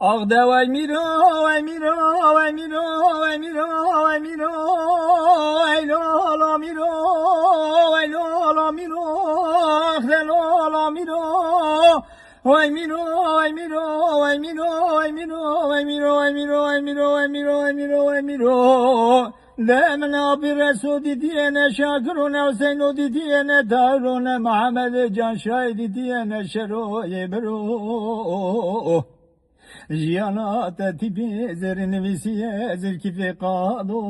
Ağda vay Mîro, vay Mîro, vay Mîro, vay Mîro, vay Mîro, vay lola Mîro, vay lola Mîro, ağda lola Mîro, vay Mîro, vay Mîro, vay Mîro, vay Mîro, vay Mîro, vay Mîro, vay Mîro, vay Mîro, vay Mîro, vay Mîro. Demin abi Resudi diyene Şakirune Hüseyinudi diyene Tarune Muhammed Can Şahidi diyene Şeroye Bero. Jiyana tipi zerini visiye zirkifi kado.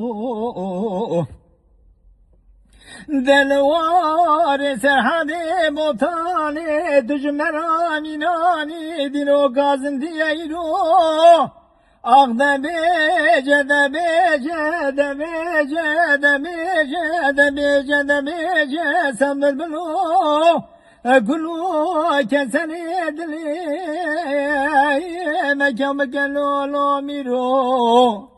Delvare serhade botane tücmera minani dilo gazın diyeyro. Ağda bece de bece de bece de bece de bece de bece sen bülbülü kulu keseni dili mekan mekan lo Mîro.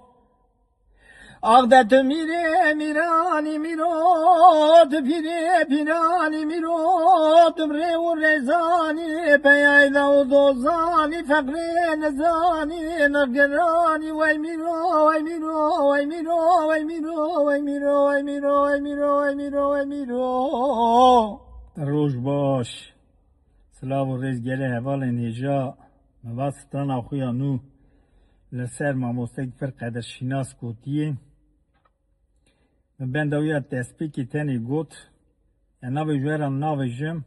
Ağda tümire mirani Mîro tüpire pirani Mîro tümre u rezani peyayda u dozani fekre nezani nırgırani vay Mîro vay Mîro vay Mîro vay Mîro vay Mîro vay Mîro vay Mîro vay Mîro vay Mîro. روش باش سلاو و ریز گله حوال نیجا مواستان آخویا نو لسر ماموستک پر قدر شناس گوتیه من دویا تسپیکی تنی گوت ناوی جویران ناوی جم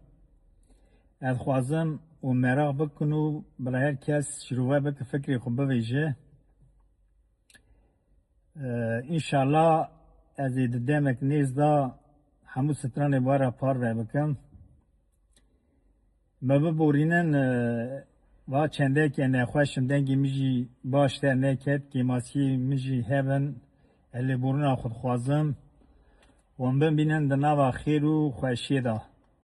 اد خوازم و مراغ بکنو برای هر کس شروع بک فکری خوب بویجه انشالله از اید دمک نیز دا همو ستران بارا پار رای بکم مبه بورینن و چنده که نخوشم دنگی میجی باشتر نکد که ماسی میجی هبن الی بورنا خود خوازم و ببینن دناوا خیر و خوشی دا